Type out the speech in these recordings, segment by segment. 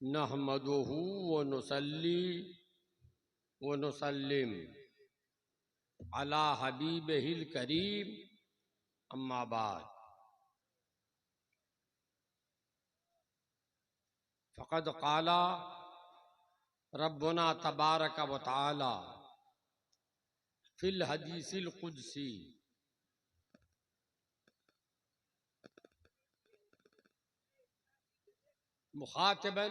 نحمدہ ونصلی ونسلم علی حبیبہ الکریم اما بعد فقد قال ربنا تبارک و تعالی فی الحدیث القدسی مخاطبا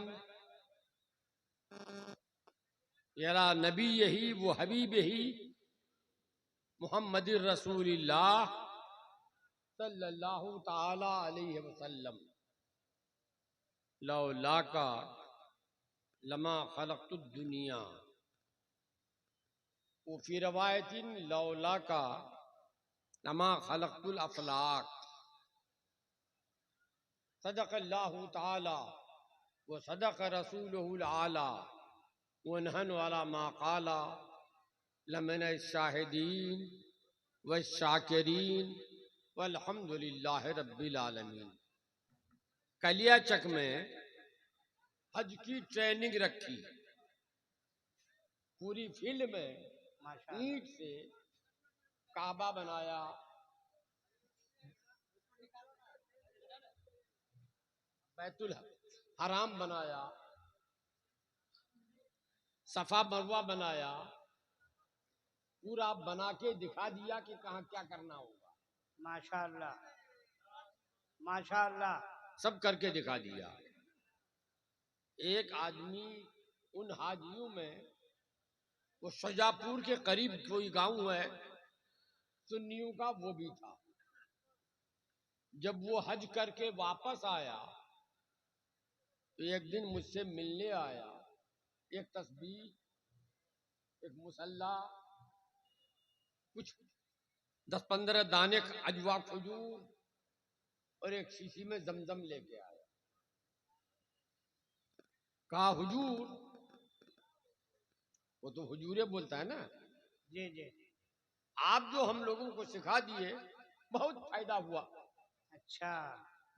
الی نبیہ و حبیبہ محمد رسول اللہ صلی اللہ تعالی علیہ وسلم لولاک لما خلقت الدنیا، وفی روایت لولاک لما خلقت الافلاک۔ صدق اللہ تعالی وصدق رسولہ العالی ونحن علی ما قال لمن الشاہدین والشاکرین والحمد للہ رب العالمین۔ کلیا چک میں حج کی ٹریننگ رکھی، پوری فیلڈ میں اینٹ سے کعبہ بنایا، بیت الحرام بنایا، صفا مروہ بنایا، پورا بنا کے دکھا دیا کہ کہاں کیا کرنا ہوگا۔ ماشاءاللہ ماشاءاللہ، سب کر کے دکھا دیا۔ ایک آدمی ان حاجیوں میں، وہ شجاپور کے قریب کوئی گاؤں ہے سنیوں کا، وہ بھی تھا۔ جب وہ حج کر کے واپس آیا تو ایک دن مجھ سے ملنے آیا، ایک تسبیح، ایک مصلی، کچھ 10-15 دانے عجوا کھجور اور ایک شیشی میں زمزم لے کے آیا۔ کہا حضور، وہ تو حضورے بولتا ہے نا، جی جی، آپ جو ہم لوگوں کو سکھا دیے بہت فائدہ ہوا، اچھا،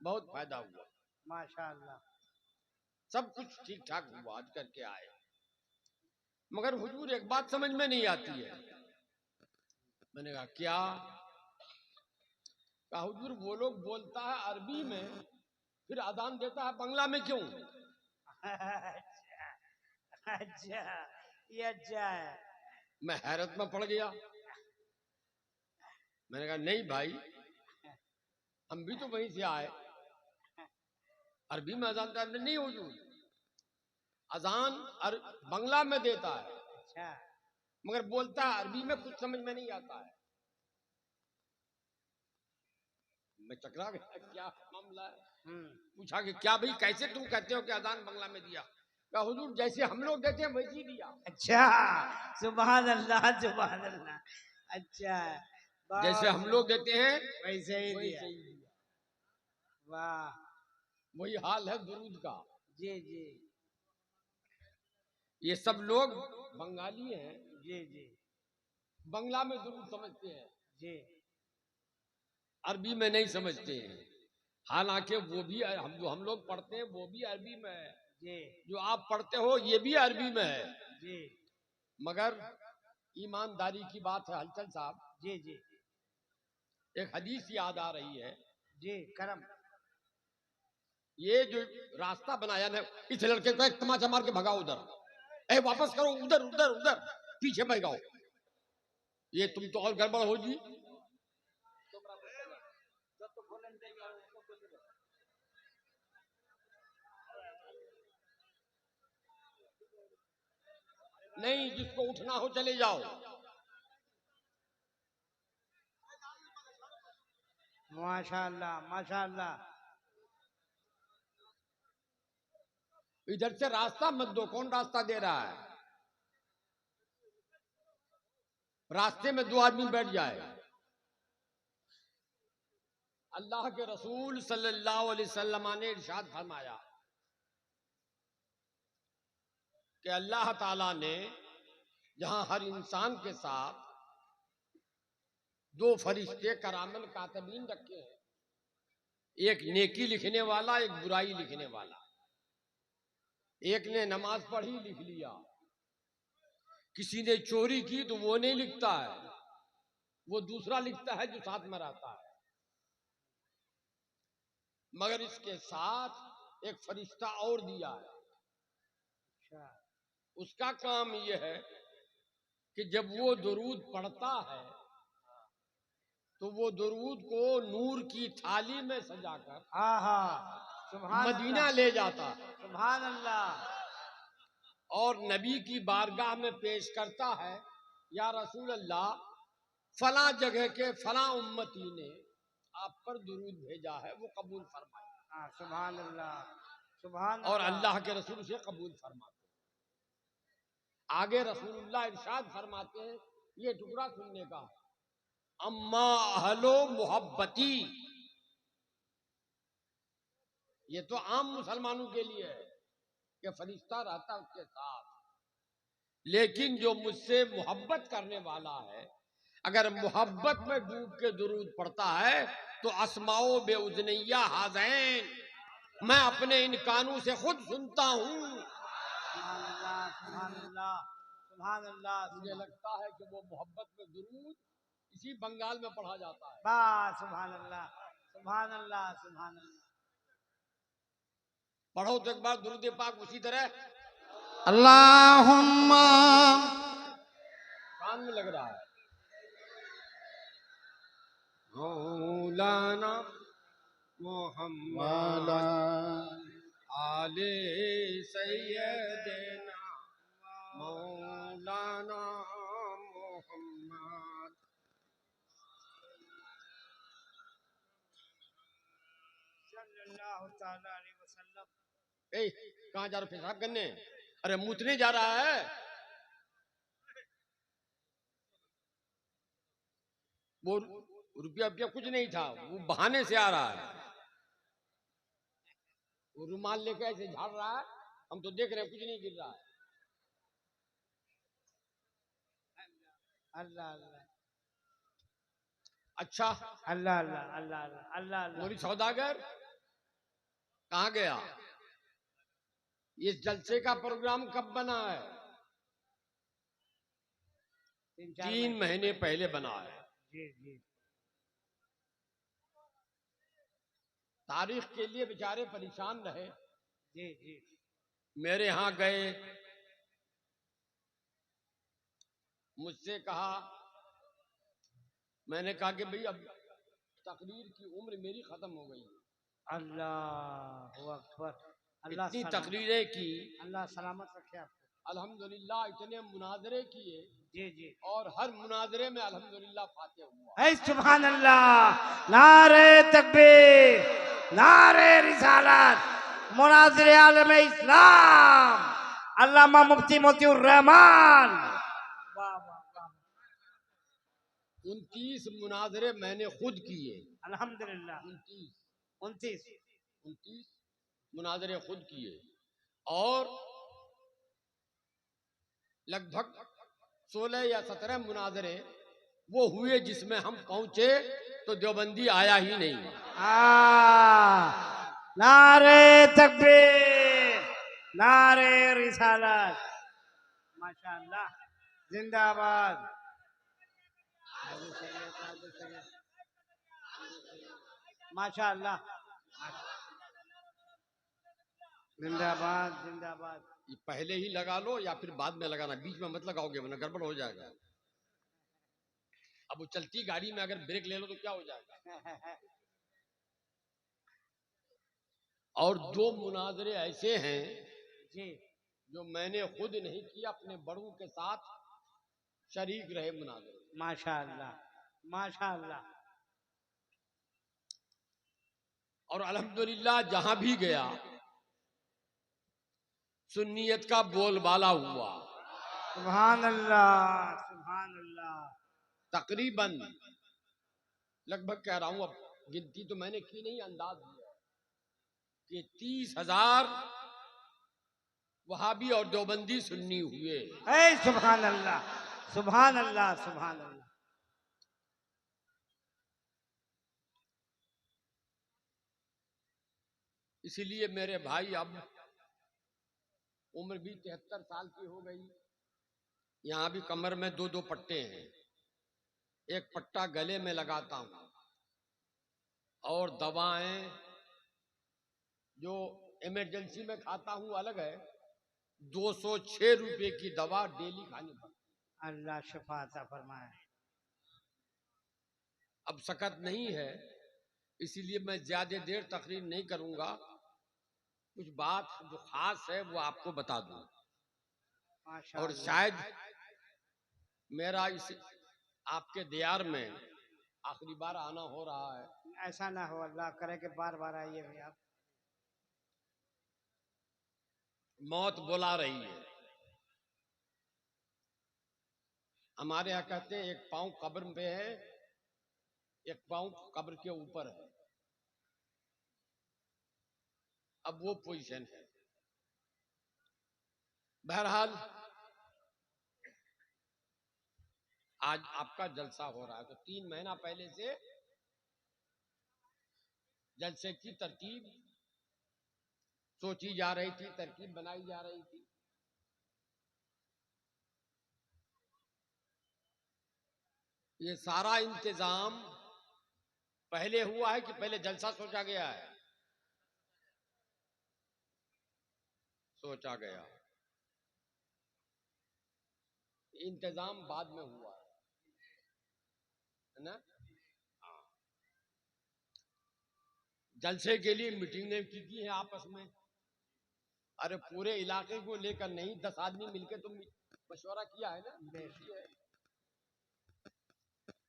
بہت فائدہ ہوا، ماشاءاللہ، سب کچھ ٹھیک ٹھاک ہوا، حج کر کے آئے۔ مگر حضور ایک بات سمجھ میں نہیں آتی ہے۔ میں نے کہا کیا؟ کہا حضور وہ لوگ بولتا ہے عربی میں، پھر اذان دیتا ہے بنگلہ میں کیوں؟ اچھا، یہ اچھا ہے۔ میں حیرت میں پڑ گیا۔ میں نے کہا نہیں بھائی، ہم بھی تو وہیں سے آئے، عربی میں اذان دیتا ہے؟ نہیں حضور، اذان بنگلہ میں دیتا ہے، اچھا، مگر بولتا ہے عربی میں، کچھ سمجھ میں نہیں آتا ہے۔ میں چکرا گیا، کیا معاملہ ہے؟ پوچھا کہ کیا بھائی، کیسے تم کہتے ہو کہ اذان بنگلہ میں دیا؟ کہا حضور جیسے ہم لوگ دیتے ہیں ویسے ہی دیا۔ اچھا، سبحان اللہ سبحان اللہ، اچھا ہے، جیسے ہم لوگ دیتے ہیں ویسے ہی دیا، ویسے ہی دیا۔ واہ، وہی حال ہے درود کا۔ جی جی یہ سب لوگ بنگالی ہیں، جی جی بنگلہ میں درود سمجھتے ہیں، جی، عربی میں نہیں سمجھتے ہیں۔ حالانکہ وہ بھی جو ہم لوگ پڑھتے ہیں وہ بھی عربی میں ہے، جی جو آپ پڑھتے ہو یہ بھی عربی میں ہے۔ جی مگر ایمانداری کی بات ہے ہلچل صاحب، جی جی ایک حدیث یاد آ رہی ہے۔ جی، کرم، یہ جو راستہ بنایا نا، اس لڑکے کو ایک تماچا مار کے بھگاؤ ادھر، اے واپس کرو، ادھر ادھر ادھر پیچھے بھگاؤ، یہ تم تو اور گڑبڑ ہو جی۔ نہیں، جس کو اٹھنا ہو چلے جاؤ۔ ماشاءاللہ ماشاءاللہ، ادھر سے راستہ مت دو، کون راستہ دے رہا ہے؟ راستے میں 2 آدمی بیٹھ جائے۔ اللہ کے رسول صلی اللہ علیہ وسلم نے ارشاد فرمایا کہ اللہ تعالیٰ نے جہاں ہر انسان کے ساتھ 2 فرشتے کرامن کاتبین رکھے ہیں، ایک نیکی لکھنے والا، ایک برائی لکھنے والا۔ ایک نے نماز پڑھی لکھ لیا، کسی نے چوری کی تو وہ نہیں لکھتا ہے، وہ دوسرا لکھتا ہے جو ساتھ میں رہتا ہے، مگر اس کے ساتھ ایک فرشتہ اور دیا ہے۔ اچھا اس کا کام یہ ہے کہ جب وہ درود پڑھتا ہے تو وہ درود کو نور کی تھالی میں سجا کر ہاں ہاں سبحان مدینہ اللہ لے جاتا ہے سبحان اللہ اور نبی کی بارگاہ میں پیش کرتا ہے، یا رسول اللہ، فلاں جگہ کے فلاں امتی نے آپ پر درود بھیجا ہے، وہ قبول فرمائے، ہاں سبحان اللہ سبحان اور اللہ اللہ کے رسول سے قبول فرماتے ہیں۔ آگے رسول اللہ ارشاد فرماتے ہیں، یہ ٹکڑا سننے کا، اما اہلو محبتی، یہ تو عام مسلمانوں کے لیے ہے کہ فرشتہ رہتا اس کے ساتھ، لیکن جو مجھ سے محبت کرنے والا ہے، اگر محبت میں ڈوب کے درود پڑتا ہے تو اسماؤ بے اذنیہ ہاذین، میں اپنے ان کانوں سے خود سنتا ہوں۔ سبحان اللہ سبحان اللہ سبحان اللہ مجھے لگتا ہے کہ وہ محبت میں درود اسی بنگال میں پڑھا جاتا ہے۔ بس سبحان اللہ سبحان اللہ سبحان اللہ پڑھو تو ایک بار درود پاک اسی طرح اللہم کان میں لگ رہا ہے۔ مولانا محمد آل سیدنا مولانا محمد۔ صلی اللہ تعالی علیہ وسلم۔ اے کہاں جا رہا پیشاب کرنے؟ ارے موتنے جا رہا ہے۔ وہ روپیہ کچھ نہیں تھا، وہ بہانے سے آ رہا ہے، وہ رومال لے کے ایسے جھاڑ رہا ہے، ہم تو دیکھ رہے ہیں کچھ نہیں گر رہا ہے۔ اللہ اللہ اچھا اللہ اللہ اللہ اللہ اللہ اللہ موری سوداگر کہاں گیا؟ اس جلسے کا پروگرام کب بنا ہے؟ 3 مہینے پہلے بنا ہے۔ جی جی تاریخ کے لیے بیچارے پریشان رہے، جی جی میرے ہاں گئے، مجھ سے کہا، میں نے کہا کہ بھئی اب تقریر کی عمر میری ختم ہو گئی ہے، اللہ اکبر اللہ اتنی سلامت تقریریں کی، اللہ سلامت رکھے آپ کو۔ الحمدللہ اتنے مناظرے کیے، جی جی اور ہر مناظرے میں الحمدللہ فاتح ہوا۔ اے سبحان اللہ، نعرہ تکبیر، نعرہ رسالت، مناظر عالم اسلام علامہ مفتی موتی الرحمان۔ واہ واہ واہ 29 مناظرے میں نے خود کیے، الحمدللہ 29 29 مناظرے خود کیے، اور لگ بھگ 16 یا 17 مناظرے وہ ہوئے جس میں ہم پہنچے تو دیوبندی آیا ہی نہیں۔ نعرہ تکبیر، نعرہ رسالت، ماشاءاللہ زندہ آباد۔ ماشاءاللہ زندہ آباد زندہ آباد۔ یہ پہلے ہی لگا لو یا پھر بعد میں لگانا، بیچ میں مت لگاؤ گے ورنہ گڑبڑ ہو جائے گا۔ اب وہ چلتی گاڑی میں اگر بریک لے لو تو کیا ہو جائے گا۔ اور 2 مناظرے ایسے ہیں جی جو میں نے خود نہیں کیا، اپنے بڑوں کے ساتھ شریک رہے مناظرے۔ ماشاءاللہ ماشاءاللہ اور الحمدللہ جہاں بھی گیا سنیت کا بول بالا ہوا، سبحان اللہ سبحان اللہ۔ تقریباً لگ بھگ کہہ رہا ہوں، اب گنتی تو میں نے کی نہیں، انداز دیا کہ 30,000 وہابی اور دیوبندی سنی ہوئے۔ اے سبحان اللہ سبحان اللہ سبحان اللہ۔ اسی لیے میرے بھائی اب عمر بھی 73 سال کی ہو گئی. یہاں بھی کمر میں 2 پٹے ہیں. ایک پٹا گلے میں لگاتا ہوں اور دوائیں جو ایمرجنسی میں کھاتا ہوں الگ ہے. 206 روپے کی دوا ڈیلی کھانی پڑتی. اللہ شفا عطا فرمائے. اب سکت نہیں ہے اسی لیے میں زیادہ دیر تقریر نہیں کروں گا. کچھ بات جو خاص ہے وہ آپ کو بتا دوں. ماشاء اور اللہ. شاید میرا اس آپ کے دیار میں آخری بار آنا ہو رہا ہے. ایسا نہ ہو، اللہ کرے کہ بار بار آئیے بھائی آپ. موت بلا رہی ہے. ہمارے یہاں کہتے ہیں ایک پاؤں قبر پہ ہے، ایک پاؤں قبر کے اوپر ہے. اب وہ پوزیشن ہے. بہرحال آج آپ کا جلسہ ہو رہا ہے تو 3 مہینہ پہلے سے جلسے کی ترتیب سوچی جا رہی تھی، ترکیب بنائی جا رہی تھی. یہ سارا انتظام پہلے ہوا ہے کہ پہلے جلسہ سوچا گیا ہے؟ سوچا گیا. انتظام بعد میں ہوا ہے نا. ہاں. جلسے کے لیے میٹنگیں کی ہیں آپس میں. ارے پورے علاقے کو لے کر نہیں، 10 آدمی مل کے تم مشورہ کیا ہے نا.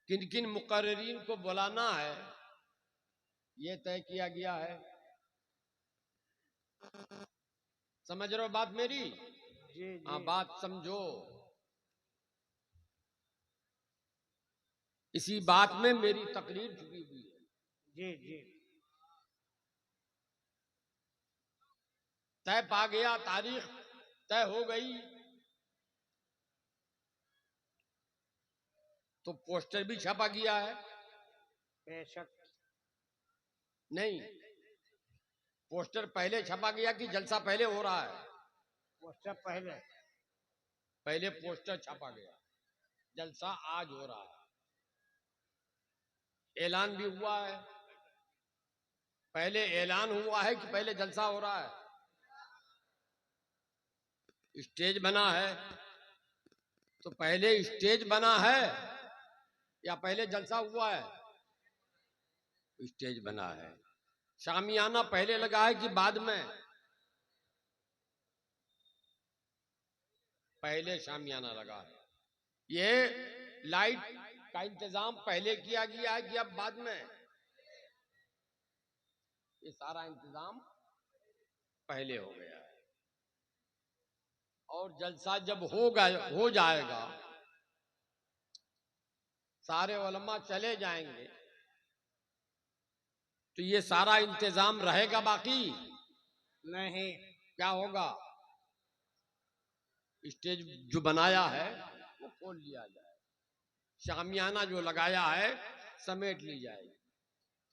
کن کن مقررین کو بلانا ہے یہ طے کیا گیا ہے. سمجھ رہے ہو بات میری؟ جی ہاں جی بات سمجھو. اسی بات میں میری تقریر چھپی ہوئی ہے. جی جی. طے پا گیا، تاریخ طے ہو گئی تو پوسٹر بھی چھپا گیا ہے. بے شک. نہیں، پوسٹر پہلے چھپا گیا کہ جلسہ پہلے ہو رہا ہے؟ وہ سب پہلے. پہلے پوسٹر چھپا گیا. جلسہ آج ہو رہا ہے. اعلان بھی ہوا ہے. پہلے اعلان ہوا ہے کہ پہلے جلسہ ہو رہا ہے. اسٹیج بنا ہے تو پہلے اسٹیج بنا ہے یا پہلے جلسہ ہوا ہے؟ اسٹیج بنا ہے. شامیانہ پہلے لگا ہے کہ بعد میں؟ پہلے شامیانہ لگا ہے. یہ لائٹ کا انتظام پہلے کیا گیا ہے کہ اب بعد میں؟ یہ سارا انتظام پہلے ہو گیا ہے. اور جلسہ جب ہو جائے گا، سارے علماء چلے جائیں گے تو یہ سارا انتظام رہے گا باقی؟ نہیں. کیا ہوگا؟ اسٹیج جو بنایا ہے وہ کھول لیا جائے. شامیانہ جو لگایا ہے سمیٹ لی جائے.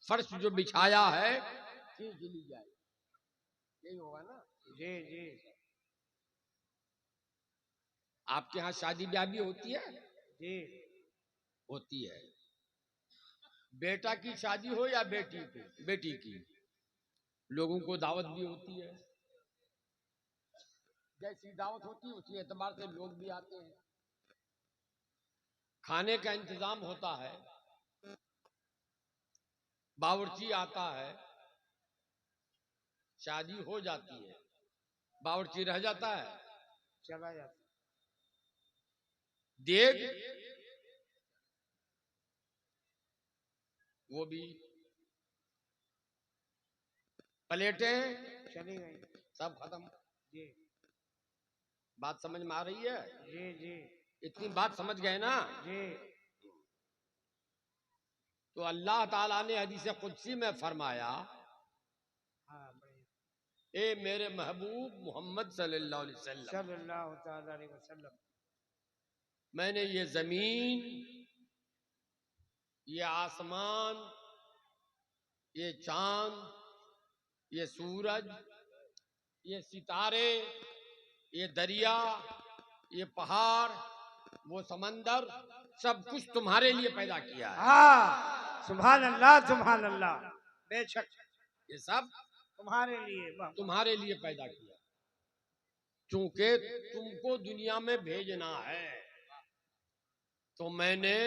فرش جو بچھایا ہے کھینچ لی جائے. یہی ہوگا نا. جی جی. آپ کے ہاں شادی بیاہ بھی ہوتی ہے؟ جی. ہوتی ہے. بیٹا کی شادی ہو یا بیٹی کی، لوگوں کو دعوت بھی ہوتی ہے. جیسی دعوت ہوتی ہے اسی اعتبار سے لوگ بھی آتے ہیں. کھانے کا انتظام ہوتا ہے، باورچی آتا ہے. شادی ہو جاتی ہے، باورچی رہ جاتا ہے. چلا جاتا. دیگ وہ بھی، پلیٹیں چلی گئی. سب ختم. جی بات سمجھ میں آ رہی ہے؟ جی جی اتنی بات سمجھ گئے نا؟ جی. تو اللہ تعالیٰ نے حدیث قدسی میں فرمایا، ہاں بڑھیا. اے میرے محبوب محمد صلی اللہ علیہ وسلم، صلی اللہ تعالی علیہ وسلم، میں نے یہ زمین، یہ آسمان، یہ چاند، یہ سورج، یہ ستارے، یہ دریا، یہ پہاڑ، وہ سمندر، سب کچھ تمہارے لیے پیدا کیا ہے. ہاں سبحان اللہ سبحان اللہ، بے شک یہ سب تمہارے لیے. واہ، واہ. تمہارے لیے پیدا کیا، چونکہ تم کو دنیا میں بھیجنا ہے. تو میں نے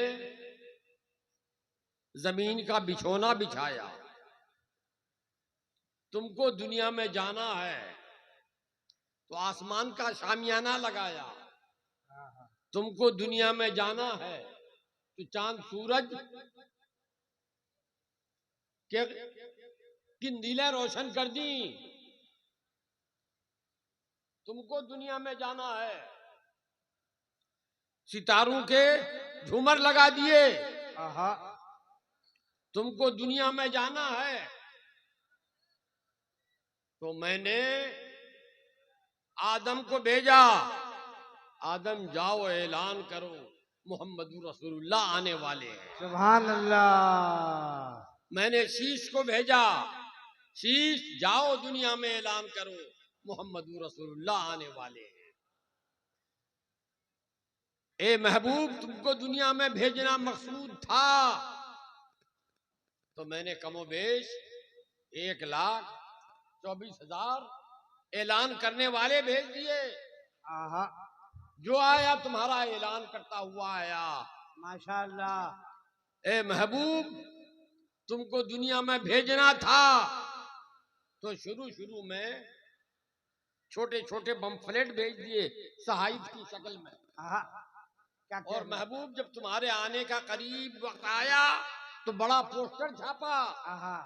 زمین کا بچھونا بچھایا. تم کو دنیا میں جانا ہے تو آسمان کا شامیانہ لگایا. تم کو دنیا میں جانا ہے تو چاند سورج کے قندیلیں روشن کر دی. تم کو دنیا میں جانا ہے، ستاروں کے جھومر لگا دیے. آہا. تم کو دنیا میں جانا ہے تو میں نے آدم کو بھیجا. آدم جاؤ اعلان کرو محمد رسول اللہ آنے والے ہیں. سبحان اللہ. میں نے شیش کو بھیجا. شیش جاؤ دنیا میں اعلان کرو محمد رسول اللہ آنے والے ہیں. اے محبوب تم کو دنیا میں بھیجنا مقصود تھا تو میں نے کم و بیش 1,24,000 اعلان کرنے والے بھیج دیے. آہا. جو آیا تمہارا اعلان کرتا ہوا آیا. ماشاء اللہ. اے محبوب تم کو دنیا میں بھیجنا تھا تو شروع میں چھوٹے چھوٹے بمفلیٹ بھیج دیے صحائف کی شکل میں. آہا. کیا اور محبوب جب تمہارے آنے کا قریب وقت آیا تو بڑا پوسٹر چھاپا آہا.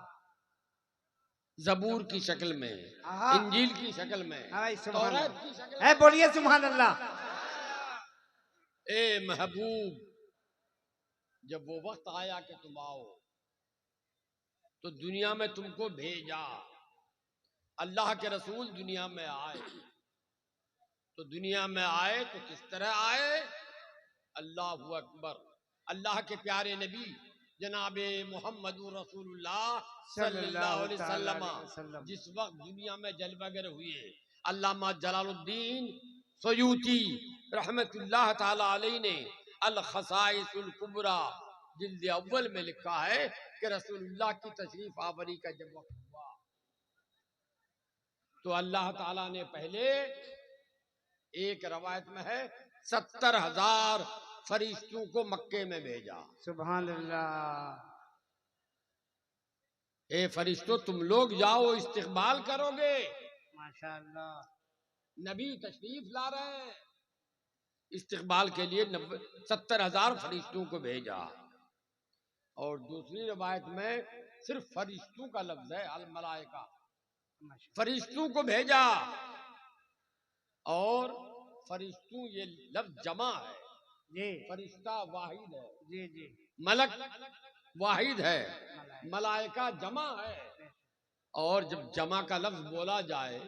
زبور کی شکل میں، آہا. انجیل کی شکل میں، سبحان توریت اللہ. کی شکل اے بولیے سبحان اللہ. اے محبوب جب وہ وقت آیا کہ تم آؤ تو دنیا میں تم کو بھیجا. اللہ کے رسول دنیا میں آئے تو دنیا میں آئے تو کس طرح آئے؟ اللہ اکبر. اللہ کے پیارے نبی جناب محمد رسول اللہ صلی اللہ علیہ وسلم جس وقت دنیا میں جلوہ گر ہوئے، علامہ جلال الدین سیوطی رحمت اللہ تعالی علیہ نے الخصائص الکبریٰ جلد اول میں لکھا ہے کہ رسول اللہ کی تشریف آوری کا جب وقت ہوا تو اللہ تعالیٰ نے پہلے، ایک روایت میں ہے 70,000 فرشتوں کو مکے میں بھیجا. سبحان اللہ. اے فرشتوں تم لوگ جاؤ استقبال کرو گے. ماشاء اللہ. نبی تشریف لا رہے ہیں، استقبال کے لیے 70,000 فرشتوں کو بھیجا. اور دوسری روایت میں صرف فرشتوں کا لفظ ہے، الملائکہ، فرشتوں کو بھیجا. اور فرشتوں یہ لفظ جمع ہے، جی فرشتہ واحد ہے، جی جی. ملک واحد ہے، ملائکہ جمع ہے. اور جب جمع کا لفظ بولا جائے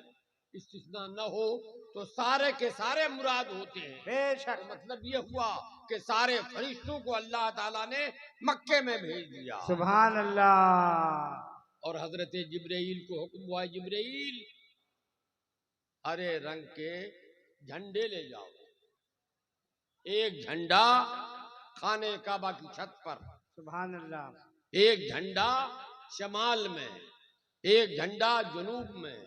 استثناء نہ ہو تو سارے کے سارے مراد ہوتے ہیں. بے شک. مطلب یہ ہوا کہ سارے فرشتوں کو اللہ تعالیٰ نے مکے میں بھیج دیا. سبحان اللہ. اور حضرت جبرائیل کو حکم ہوا، جبرائیل ہرے رنگ کے جھنڈے لے جاؤ. ایک جھنڈا خانے کعبہ کی چھت پر، سبحان اللہ. ایک جھنڈا شمال میں، ایک جھنڈا جنوب میں،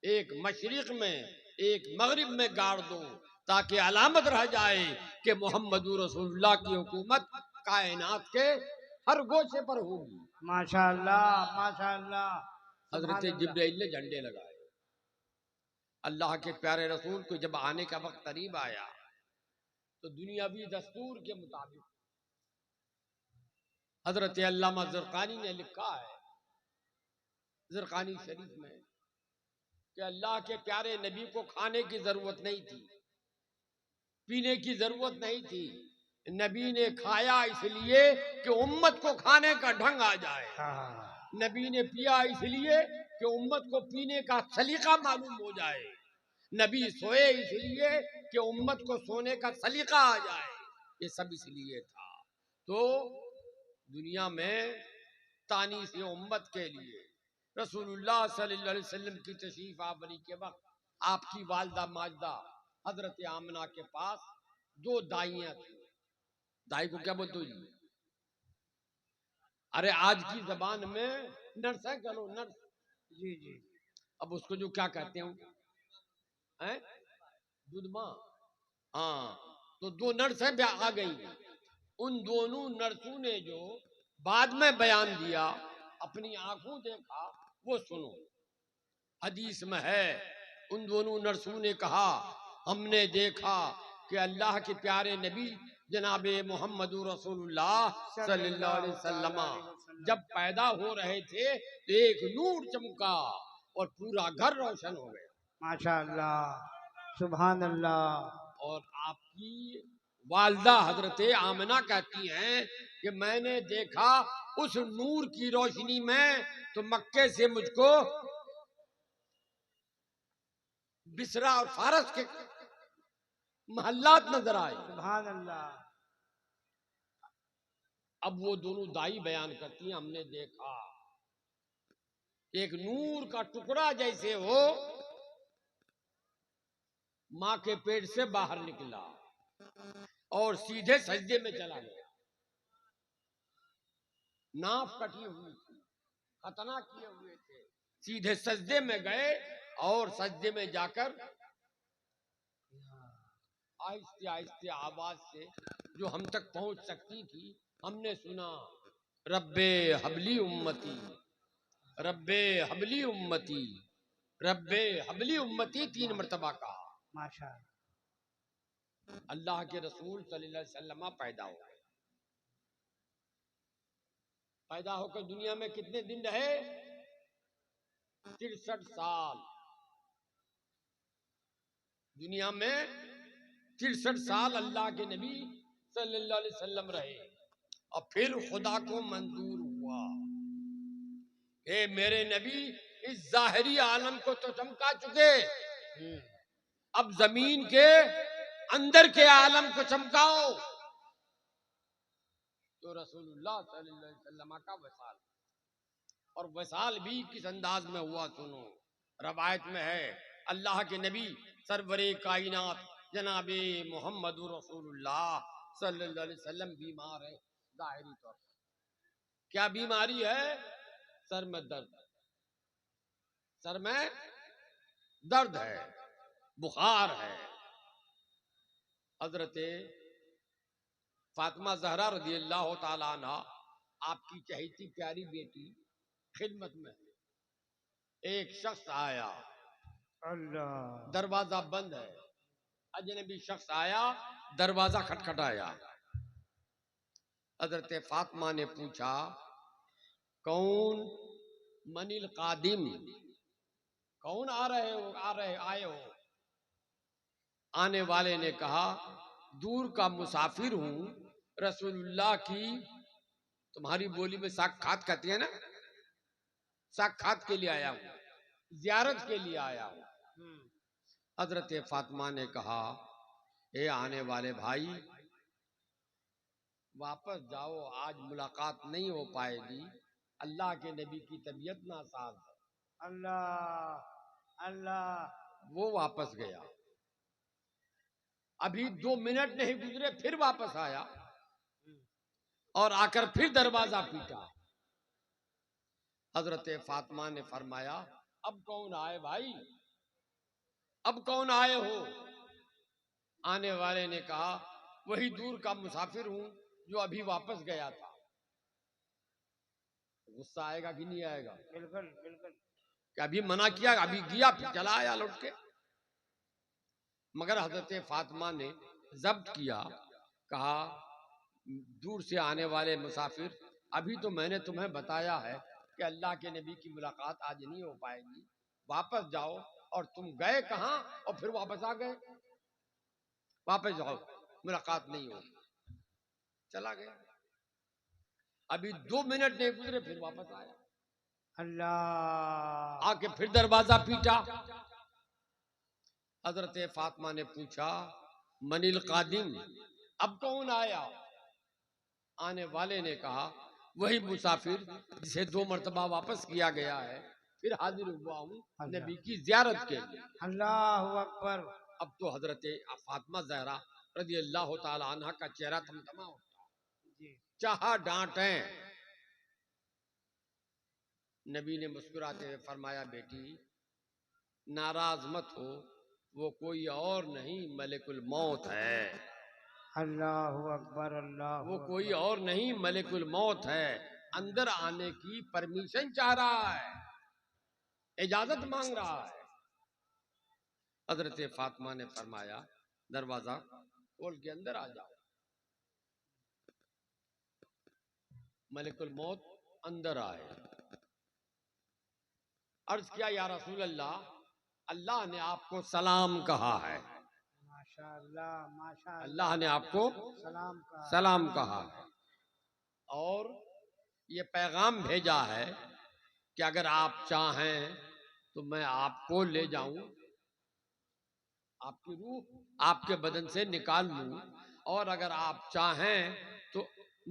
ایک مشرق میں، ایک مغرب میں گاڑ دو تاکہ علامت رہ جائے کہ محمد رسول اللہ کی حکومت کائنات کے ہر گوشے پر ہوگی. ماشاء اللہ ماشاء اللہ. حضرت جبرائیل نے جھنڈے لگائے. اللہ کے پیارے رسول کو جب آنے کا وقت قریب آیا تو دنیاوی دستور کے مطابق حضرت علامہ زرقانی نے لکھا ہے زرقانی شریف میں کہ اللہ کے پیارے نبی کو کھانے کی ضرورت نہیں تھی، پینے کی ضرورت نہیں تھی. نبی نے کھایا اس لیے کہ امت کو کھانے کا ڈھنگ آ جائے. نبی نے پیا اس لیے کہ امت کو پینے کا سلیقہ معلوم ہو جائے. نبی سوئے اس لیے کہ امت کو سونے کا سلیقہ آ جائے. یہ سب اس لیے تھا. تو دنیا میں تانیث امت کے لیے رسول اللہ صلی اللہ علیہ وسلم کی تشریف آوری کے وقت آپ کی والدہ ماجدہ حضرت آمنہ کے پاس دو دائیاں تھیں. دائی کو کیا بولتے ہو جی؟ ارے آج کی زبان میں نرس ہے، چلو نرس. جی جی. اب اس کو جو کیا کہتے ہیں دودھ ماں. ہاں، تو دو نرس ہیں آ گئی. ان دونوں نرسوں نے جو بعد میں بیان دیا، اپنی آنکھوں دیکھا، وہ سنو. حدیث میں ہے ان دونوں نرسوں نے کہا ہم نے دیکھا کہ اللہ کے پیارے نبی جناب محمد رسول اللہ صلی اللہ علیہ وسلم جب پیدا ہو رہے تھے تو ایک نور چمکا اور پورا گھر روشن ہو گیا. ماشاء اللہ، سبحان اللہ. اور آپ کی والدہ حضرت آمنہ کہتی ہیں کہ میں نے دیکھا اس نور کی روشنی میں تو مکے سے مجھ کو بسرا اور فارس کے محلات نظر آئے. سبحان اللہ. اب وہ دونوں دائی بیان کرتی ہیں ہم نے دیکھا ایک نور کا ٹکڑا جیسے ہو ماں کے پیٹ سے باہر نکلا اور سیدھے سجدے میں چلا گیا. ناف کٹی ہوئی تھی، ختنہ کیے ہوئے تھے، سیدھے سجدے میں گئے اور سجدے میں جا کر آہستہ آہستہ آواز سے جو ہم تک پہنچ سکتی تھی ہم نے سنا رب حبلی امتی، رب حبلی امتی، رب حبلی امتی 3 مرتبہ کہا. ماشاء اللہ. اللہ کے رسول صلی اللہ علیہ وسلم پیدا ہو گئے. پیدا ہو کر دنیا میں کتنے دن رہے؟ 63 سال. دنیا میں 63 سال اللہ کے نبی صلی اللہ علیہ وسلم رہے اور پھر خدا کو منظور ہوا اے میرے نبی اس ظاہری عالم کو تو چمکا چکے، اب زمین کے اندر کے عالم کو چمکاؤ. تو رسول اللہ صلی اللہ علیہ وسلم کا وصال، اور وصال بھی کس انداز میں ہوا سنو. روایت میں ہے اللہ کے نبی سرور کائنات جناب محمد رسول اللہ صلی اللہ علیہ وسلم بیمار ہے ظاہری طور پر. کیا بیماری ہے؟ سر میں درد، سر میں درد ہے، بخار ہے. حضرت فاطمہ زہرا رضی اللہ تعالی عنہ آپ کی چہیتی پیاری بیٹی خدمت میں. ایک شخص آیا، اللہ. دروازہ بند ہے، اجنبی شخص آیا، دروازہ کھٹکھٹایا. حضرت فاطمہ نے پوچھا کون؟ من القادم، کون آئے ہو؟ آنے والے نے کہا دور کا مسافر ہوں، رسول اللہ کی تمہاری بولی میں ساکھات کہتی ہے نا، ساکھات کے لیے آیا ہوں، زیارت کے لیے آیا ہوں. حضرت فاطمہ نے کہا اے آنے والے بھائی واپس جاؤ، آج ملاقات نہیں ہو پائے گی، اللہ کے نبی کی طبیعت ناساز ہے. اللہ اللہ. وہ واپس گیا. ابھی 2 منٹ نہیں گزرے پھر واپس آیا اور آ کر پھر دروازہ پیٹا. حضرت فاطمہ نے فرمایا اب کون آئے بھائی، اب کون آئے ہو؟ آنے والے نے کہا وہی دور کا مسافر ہوں جو ابھی واپس گیا تھا. غصہ آئے گا کہ نہیں آئے گا؟ بالکل بالکل. کہ ابھی منع کیا، ابھی گیا پھر چلا آیا لوٹ کے. مگر حضرت فاطمہ نے ضبط کیا، کہا دور سے آنے والے مسافر ابھی تو میں نے تمہیں بتایا ہے کہ اللہ کے نبی کی ملاقات آج نہیں ہو پائے گی، واپس جاؤ. اور تم گئے کہاں اور پھر واپس آ گئے؟ واپس جاؤ، ملاقات نہیں ہوگی. چلا گیا. ابھی 2 منٹ نہیں گزرے پھر واپس آیا. اللہ. آ کے پھر دروازہ پیٹا. حضرت فاطمہ نے پوچھا من القادم، اب کون آیا؟ آنے والے نے کہا وہی مسافر جسے 2 مرتبہ واپس کیا گیا ہے، پھر حاضر ہوا ہوں نبی کی زیارت کے لیے. اللہ اکبر. اب تو حضرت فاطمہ زہرا رضی اللہ تعالی عنہ کا چہرہ تمتما ہوتا، جی چاہا ڈانٹیں، نبی نے مسکراتے ہوئے فرمایا بیٹی ناراض مت ہو، وہ کوئی اور نہیں ملک الموت ہے، اللہ اکبر اللہ وہ اکبر کوئی اور نہیں ملک الموت ہے، اندر آنے کی پرمیشن چاہ رہا ہے، اجازت مانگ رہا ہے۔ حضرت فاطمہ نے فرمایا دروازہ کھول کے اندر آ جاؤ۔ ملک الموت اندر آئے، عرض کیا یا رسول اللہ، اللہ نے آپ کو سلام کہا ہے، ماشاء اللہ ماشاء اللہ نے آپ کو سلام کا سلام کہا ہے، اور یہ پیغام بھیجا ہے کہ اگر آپ چاہیں تو میں آپ کو لے جاؤں، آپ کی روح آپ کے بدن سے نکال لوں، اور اگر آپ چاہیں تو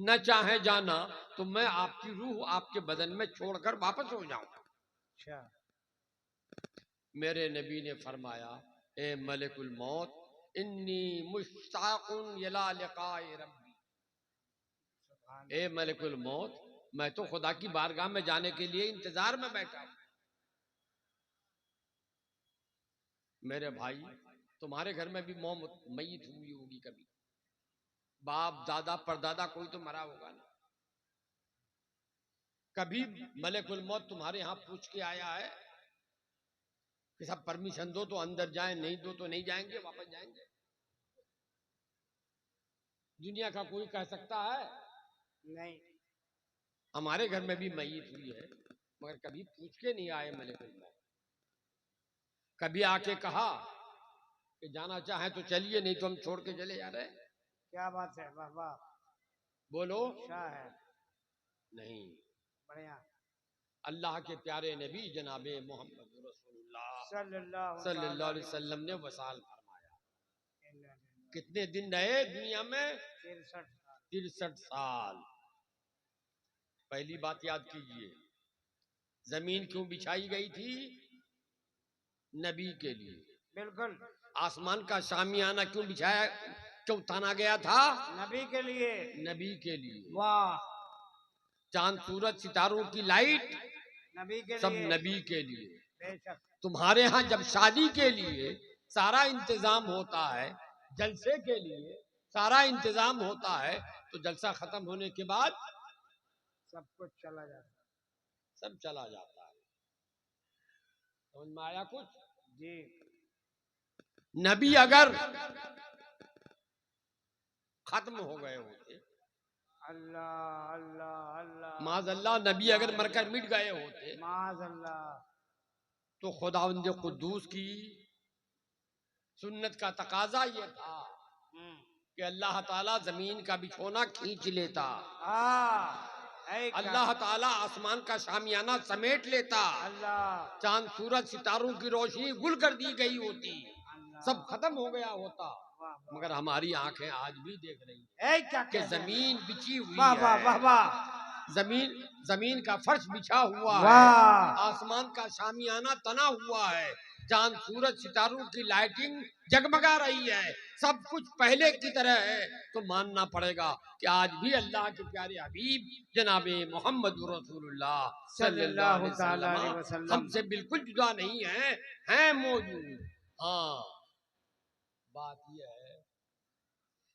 نہ چاہیں جانا تو میں آپ کی روح آپ کے بدن میں چھوڑ کر واپس ہو جاؤں۔ اچھا میرے نبی نے فرمایا اے ملک الموت انی مشتاق الی لقاء ربی، اے ملک الموت میں تو خدا کی بارگاہ میں جانے کے لیے انتظار میں بیٹھا ہوں۔ میرے بھائی تمہارے گھر میں بھی موت میت ہوئی ہوگی، کبھی باپ دادا پردادا کوئی تو مرا ہوگا نا، کبھی ملک الموت تمہارے یہاں پوچھ کے آیا ہے کہ سب پرمیشن دو تو اندر جائیں، نہیں دو تو نہیں جائیں گے، واپس جائیں گے؟ دنیا کا کوئی کہہ سکتا ہے؟ نہیں ہمارے گھر میں بھی میت ہوئی ہے مگر کبھی پوچھ کے نہیں آئے ملک الموت، کبھی آ کے کہا کہ جانا چاہیں تو چلیے نہیں تو ہم چھوڑ کے چلے جا رہے ہیں؟ کیا بات ہے، واہ واہ بولو شاہ ہے، نہیں۔ بڑھیا اللہ کے پیارے نبی جناب محمد رسول اللہ صلی صلی اللہ علیہ وسلم نے وصال فرمایا، کتنے دن رہے دنیا میں؟ 63 سال۔ پہلی بات یاد کیجئے، زمین کیوں بچھائی گئی تھی؟ نبی کے لیے۔ بالکل آسمان کا شامیانہ کیوں تانا گیا تھا؟ نبی کے لیے، نبی کے لیے۔ واہ چاند سورج ستاروں کی لائٹ نبی کے سب لیے، نبی کے لیے۔ بے شک تمہارے ہاں جب شادی کے لیے سارا انتظام ہوتا ہے، جلسے کے لیے سارا انتظام ہوتا ہے، تو جلسہ ختم ہونے کے بعد سب کچھ چلا جاتا سب چلا جاتا ہے۔ سمجھ میں آیا کچھ؟ جی نبی اگر ختم ہو گئے ہوتے، اللہ اللہ اللہ معاذ اللہ نبی اگر مر کر مٹ گئے ہوتے، معاذ اللہ، تو خداوند قدوس کی سنت کا تقاضا یہ تھا کہ اللہ تعالیٰ زمین کا بچھونا کھینچ لیتا، اللہ تعالیٰ آسمان کا شامیانہ سمیٹ لیتا، اللہ چاند سورج ستاروں کی روشنی گل کر دی گئی ہوتی، سب ختم ہو گیا ہوتا، مگر ہماری آنکھیں آج بھی دیکھ رہی ہیں کہ زمین بچھی ہوئی ہے، زمین کا فرش بچھا ہوا ہے، آسمان کا شامیانہ تنا ہوا ہے، چاند سورج ستاروں کی لائٹنگ جگمگا رہی ہے، سب کچھ پہلے کی طرح ہے، تو ماننا پڑے گا کہ آج بھی اللہ کے پیارے حبیب جناب محمد رسول اللہ صلی اللہ علیہ وسلم ہم سے بالکل جدا نہیں ہیں موجود۔ ہاں بات یہ ہے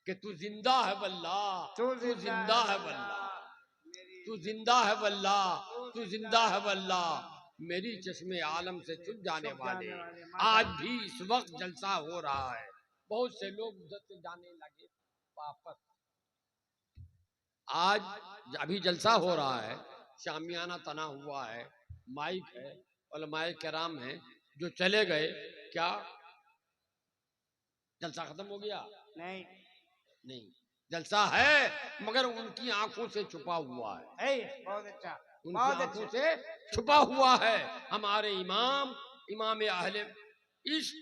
کہ تو زندہ ہے واللہ، تو زندہ ہے واللہ، تو زندہ ہے واللہ، تو زندہ ہے واللہ، میری چشم عالم سے چھپ جانے والے، آج بھی اس وقت جلسہ ہو رہا ہے، بہت سے لوگ ادھر سے جانے لگے واپس، آج ابھی جلسہ ہو رہا ہے، شامیانہ تنا ہوا ہے، مائک ہے، علماء کرام ہیں، جو چلے گئے کیا جلسہ ختم ہو گیا؟ نہیں، جلسہ ہے مگر ان کی آنکھوں سے چھپا ہوا ہے، بہت اچھا، ان کی آنکھوں سے چھپا ہوا ہے۔ ہمارے امام اہل عشق،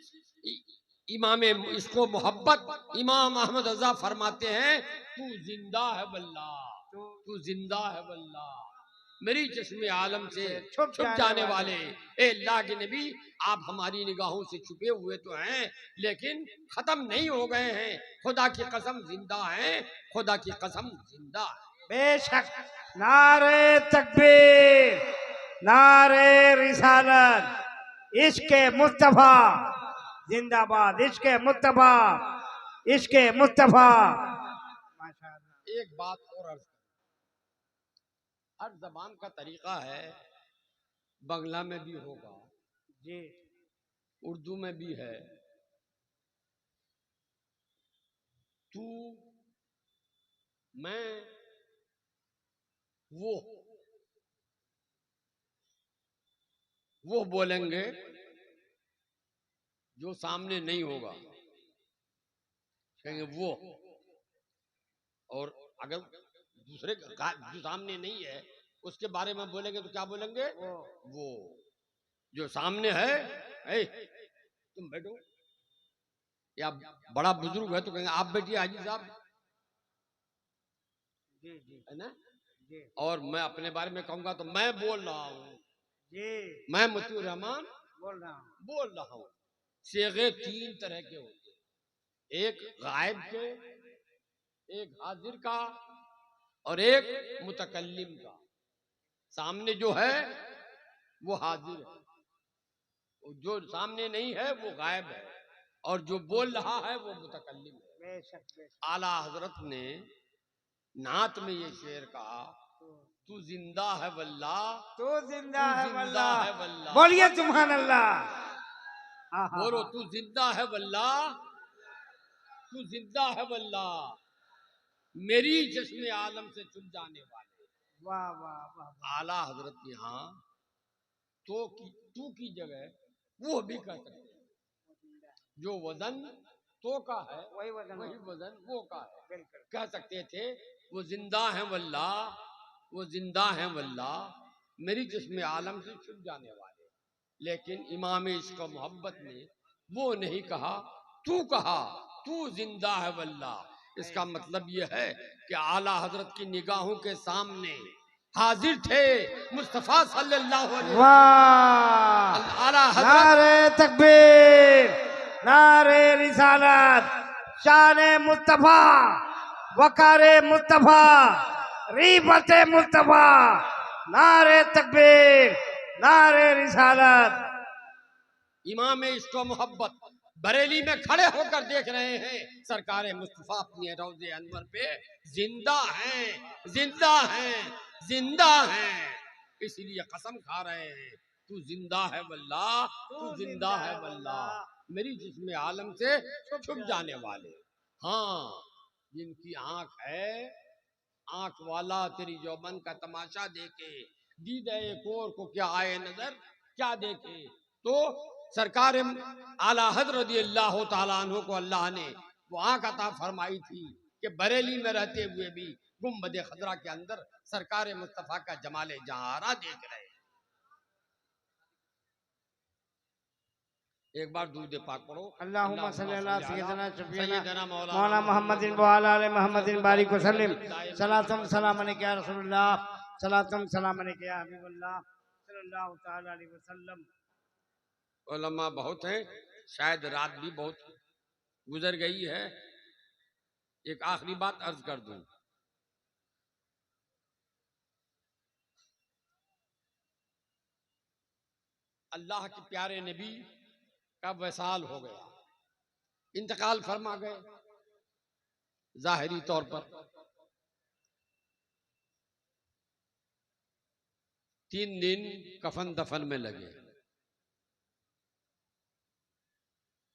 امام عشق و محبت امام احمد رضا فرماتے ہیں تو زندہ ہے واللہ، تو زندہ ہے واللہ، میری چشم عالم سے چھپ چھپ جانے جانے والے۔ والے، اے اللہ کے نبی آپ ہماری نگاہوں سے چھپے ہوئے تو ہیں لیکن ختم نہیں ہو گئے ہیں، خدا کی قسم زندہ ہیں، خدا کی قسم زندہ ہیں۔ بے شک نعرے تکبیر، نعرے رسالت، عشق مصطفیٰ زندہ باد، عشق مصطفیٰ، عشق مصطفیٰ۔ ماشاءاللہ۔ ایک بات اور عرض کروں، ہر زبان کا طریقہ ہے، بنگلہ میں بھی ہوگا، جی اردو میں بھی ہے، تو میں وہ بولیں گے جو سامنے نہیں ہوگا، کہیں گے وہ، اور اگر دوسرے جو سامنے نہیں ہے اس کے بارے میں بولیں گے تو کیا بولیں گے؟ وہ جو سامنے ہے، اے تم بیٹھو، یا بڑا بزرگ ہے تو کہیں گے آپ بیٹھیے حاجی صاحب، جی جی ہے نا؟ جی اور میں اپنے بارے میں کہوں گا تو میں بول رہا ہوں، جی میں مطیع الرحمان بول رہا ہوں۔ بول رہا ہوں۔ صیغے تین طرح کے ہوتے ہیں، ایک غائب کے، ایک حاضر کا، اور ایک متکلم کا۔ سامنے جو ہے وہ حاضر ہے، جو سامنے نہیں ہے وہ غائب ہے، اور جو بول رہا ہے وہ متکلم ہے۔ بے شک بے شک۔ اعلیٰ حضرت نے نعت میں یہ شعر کہا، تو زندہ ہے واللہ، تو زندہ تو ہے زندہ ہے واللہ، واللہ، بولیے سبحان اللہ۔ ہاں ہاں بولو ہاں۔ تو زندہ ہے واللہ، تو زندہ ہے واللہ، میری چشم عالم سے چھپ جانے والے۔ واہ واہ واہ واہ۔ اعلیٰ حضرت یہاں تو کی جگہ وہ بھی کہہ سکتے ہیں، جو وزن تو کا ہے وہی وزن وہی وزن وہ کا ہے، بالکل۔ کہہ سکتے تھے وہ زندہ ہیں واللہ، وہ زندہ ہیں واللہ، میری چشم عالم سے چھپ جانے والے۔ لیکن امام عشق و محبت نے وہ نہیں کہا، تو کہا تو زندہ ہے واللہ۔ اس کا مطلب یہ ہے کہ اعلیٰ حضرت کی نگاہوں کے سامنے حاضر تھے مصطفیٰ صلی اللہ علیہ وسلم۔ واہ، اعلیٰ حضرت نعرے تکبیر، نعرے رسالت، شان مصطفیٰ، وقار مصطفیٰ، ریفت مصطفیٰ، نعرے تکبیر، نعرے رسالت۔ امام عشق و محبت بریلی میں کھڑے ہو کر دیکھ رہے ہیں سرکار مصطفیٰ اپنے روضے انور پہ زندہ ہیں، زندہ ہیں، زندہ ہیں، اس لیے قسم کھا رہے ہیں تو زندہ ہے واللہ، تو زندہ ہے واللہ، میری جسم عالم سے چھپ جانے والے۔ ہاں جن کی آنکھ ہے، آنکھ والا تیری یومن کا تماشا دیکھے، دیدہ کور کو کیا آئے نظر کیا دیکھے۔ تو سرکار اعلیٰ حضرت رضی اللہ تعالیٰ عنہ کو اللہ نے وہ آنکھ عطا فرمائی تھی کہ بریلی میں رہتے ہوئے بھی گنبد خضرا کے اندر سرکار مصطفیٰ کا جمال جہارا دیکھ رہے ہیں۔ ایک بار درود پاک پڑھو، اللہم صلی اللہ سیدنا شفیعنا سیدنا مولانا محمد وعلی آل محمد بارک وسلم، صلاۃ سلام علیک یا رسول اللہ، صلاۃ سلام علیک یا حبیب اللہ صلی اللہ تعالی علیہ وسلم۔ علماء بہت ہیں، شاید رات بھی بہت گزر گئی ہے، ایک آخری بات عرض کر دوں۔ اللہ کے پیارے نبی کا وصال ہو گیا، انتقال فرما گئے ظاہری طور پر، 3 دن کفن دفن میں لگے،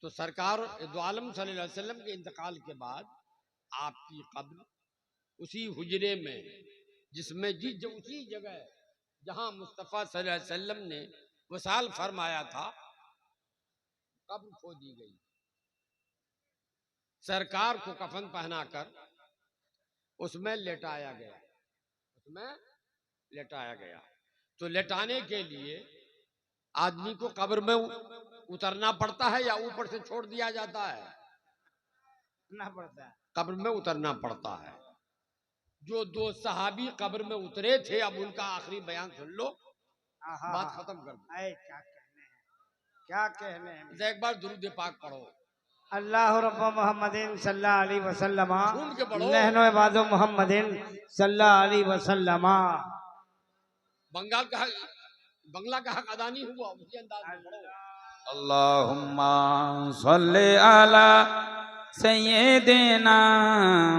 تو سرکار دو عالم صلی اللہ علیہ وسلم کے انتقال کے بعد آپ کی قبر اسی حجرے میں، جس میں اسی جگہ جہاں مصطفیٰ صلی اللہ علیہ وسلم نے وصال فرمایا تھا، قبر کھودی گئی، سرکار کو کفن پہنا کر اس میں لٹایا گیا، تو لٹانے کے لیے آدمی کو قبر میں اترنا پڑتا ہے یا اوپر سے چھوڑ دیا جاتا ہے؟ نہ پڑتا ہے، قبر میں اترنا پڑتا ہے۔ جو دو صحابی قبر میں اترے تھے، اب ان کا آخری بیان سن لو، بات ختم کر دو۔ اے کیا کہنے ہیں، کیا کہنے ہیں۔ ایک بار درود پاک پڑھو، اللہ رب محمد صلی اللہ علیہ وسلم، جھوم کے پڑھو۔ نحن عباد محمد صلی اللہ علیہ وسلم۔ بنگلہ کا حق ادا نہیں ہوا، اسی انداز میں پڑھو۔ اللہم صلی علی سیدنا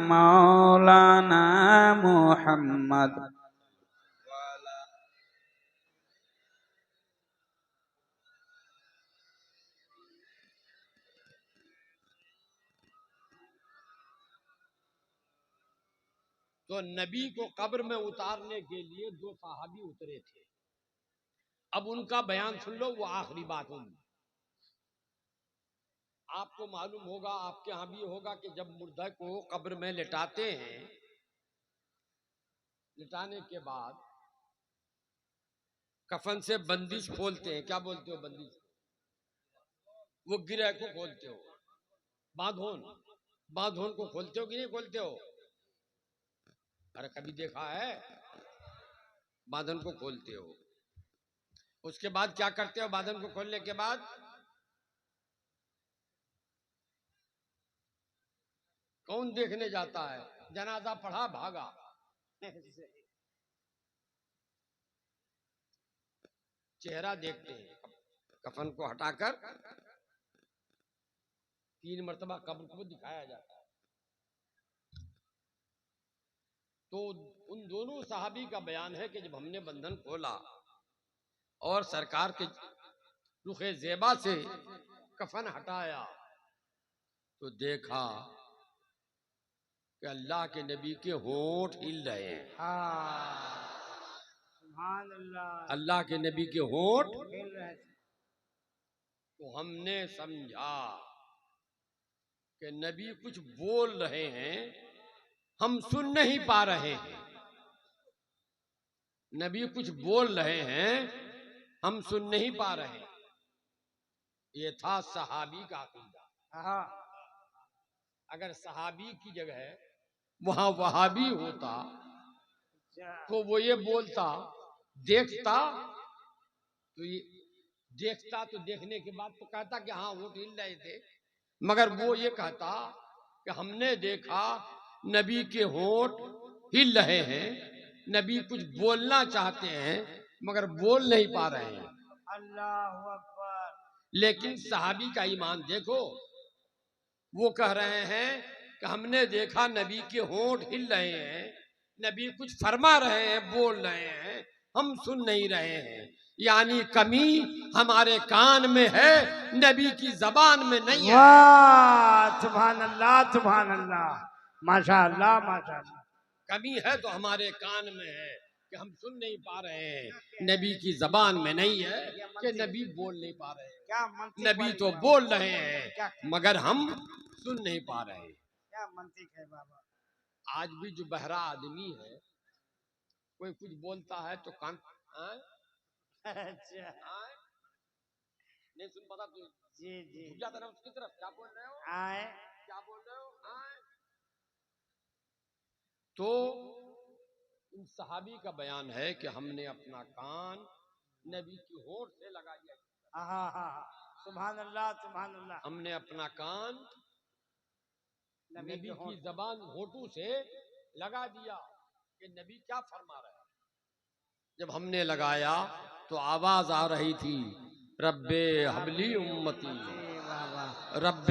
مولانا محمد۔ تو نبی کو قبر میں اتارنے کے لیے دو صحابی اترے تھے، اب ان کا بیان سن لو، وہ آخری بات ہوگی۔ آپ کو معلوم ہوگا، آپ کے ہاں بھی ہوگا کہ جب مردہ کو قبر میں لٹاتے ہیں، لٹانے کے بعد کفن سے بندش کھولتے ہیں، کیا بولتے ہو بندش؟ وہ گرہ کو کھولتے ہو، باندھون کو کھولتے ہو کہ نہیں کھولتے ہو؟ ارے کبھی دیکھا ہے؟ باندھن کو کھولتے ہو، اس کے بعد کیا کرتے ہو؟ باندھن کو کھولنے کے بعد کون دیکھنے جاتا ہے؟ جنازہ پڑھا بھاگا، چہرہ دیکھتے ہیں، کفن کو ہٹا کر 3 مرتبہ قبر کو دکھایا جاتا ہے۔ تو ان دونوں صحابی کا بیان ہے کہ جب ہم نے بندھن کھولا اور سرکار کے رخ زیبا سے کفن ہٹایا تو دیکھا کہ اللہ کے نبی کے ہونٹ ہل رہے ہیں۔ سبحان اللہ، اللہ کے نبی کے ہونٹ، کھیل رہے تھے۔ تو ہم نے سمجھا کہ نبی کچھ بول رہے ہیں، ہم سن نہیں پا رہے ہیں۔ نبی کچھ بول رہے ہیں، ہم سن نہیں پا رہے ہیں۔ یہ تھا صحابی کا عقیدہ۔ اگر صحابی کی جگہ وہاں وہابی ہوتا تو وہ یہ بولتا، دیکھتا تو دیکھنے کے بعد تو کہتا کہ ہاں وہ ہل رہے تھے، مگر وہ یہ کہتا کہ ہم نے دیکھا نبی کے ہونٹ ہل رہے ہیں، نبی کچھ بولنا چاہتے ہیں مگر بول نہیں پا رہے ہیں۔ اللہ اکبر۔ لیکن صحابی کا ایمان دیکھو، وہ کہہ رہے ہیں کہ ہم نے دیکھا نبی کے ہونٹ ہل رہے ہیں، نبی کچھ فرما رہے ہیں، بول رہے ہیں، ہم سن نہیں رہے ہیں۔ یعنی کمی ہمارے کان میں ہے، نبی کی زبان میں نہیں ہے۔ واہ، سبحان اللہ، سبحان اللہ، ماشاء اللہ، ماشاء اللہ۔ کمی ہے تو ہمارے کان میں ہے کہ ہم سن نہیں پا رہے ہیں، نبی کی زبان میں نہیں ہے کہ نبی بول نہیں پا رہے ہیں۔ کیا منطق نبی تو بول رہے ہیں مگر ہم سن نہیں پا رہے ہیں۔ کیا منطق ہے بابا۔ آج بھی جو بہرا آدمی ہے، کوئی کچھ بولتا ہے تو کان اچھا، نہیں سن پاتا تو جی جی، جھک جاتا نا اس کی طرف، کیا بول رہے ہو، آئے، کیا بول رہے ہو۔ تو ان صحابی کا بیان ہے کہ ہم نے اپنا کان نبی کی ہونٹ سے لگا دیا۔ سبحان اللہ، سبحان اللہ۔ ہم نے اپنا کان نبی کی زبان ہونٹوں سے لگا دیا کہ نبی کیا فرما رہے ہیں۔ جب ہم نے لگایا تو آواز آ رہی تھی، رب حبلی امتی، رب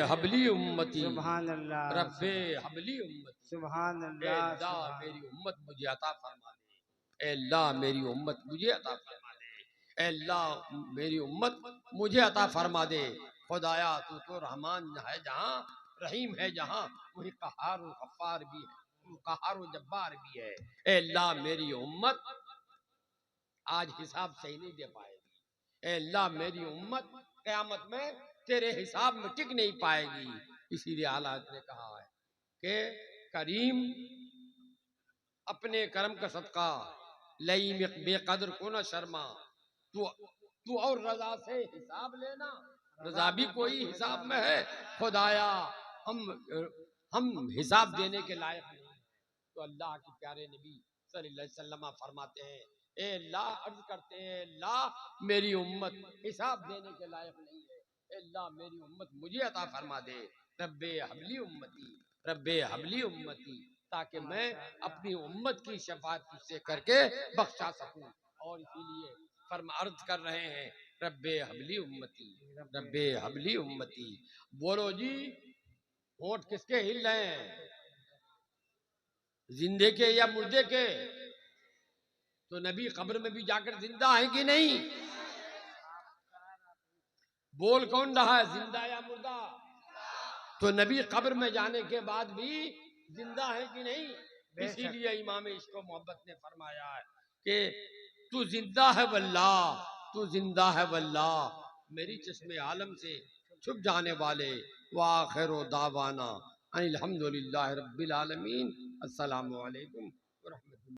حبلی امتی، سبحان اللہ، رب حبلی امتی۔ سبحان اے اللہ، اللہ میری امت مجھے عطا فرما دے، اے اللہ میری امت مجھے عطا فرما دے، اے اللہ میری امت مجھے عطا فرما دے۔ خدایا تو رحمان ہے جہاں، رحیم ہے جہاں، وہی قہار و غفار بھی ہے، قہار و جبار بھی ہے۔ اے اللہ میری امت آج حساب صحیح نہیں دے پائے گی، اے اللہ میری امت قیامت میں تیرے حساب میں ٹک نہیں پائے گی۔ اسی لیے اعلیٰ نے کہا ہے کہ کریم اپنے کرم کا صدقہ لئی بے قدر کو نہ شرما، تو اور رضا سے حساب لینا، رضا بھی کوئی حساب میں ہے۔ خدایا ہم حساب دینے کے لائق نہیں، تو اللہ کے پیارے نبی صلی اللہ علیہ وسلم فرماتے ہیں اے اللہ، عرض کرتے ہیں اللہ میری امت حساب دینے کے لائق نہیں ہے، اے اللہ میری امت مجھے عطا فرما دے، رب حبلی امتی، رب حبلی امتی، تاکہ میں اپنی امت کی شفاعت تجھ سے کر کے بخشا سکوں۔ اور اسی لیے عرض کر رہے ہیں رب حبلی امتی، رب حبلی امتی۔ بولو جی، ہونٹ کس کے ہل رہے ہیں، زندے کے یا مردے کے؟ تو نبی قبر میں بھی جا کر زندہ ہے کہ نہیں؟ بول کون رہا ہے، زندہ یا مردہ؟ تو نبی قبر میں جانے کے بعد بھی زندہ ہے کہ نہیں؟ اسی لیے امام عشق و محبت نے فرمایا ہے کہ تو زندہ ہے واللہ، تو زندہ ہے واللہ، میری چشم عالم سے چھپ جانے والے۔ وآخر دعوانا ان الحمدللہ رب العالمین۔ السلام علیکم ورحمۃ اللہ۔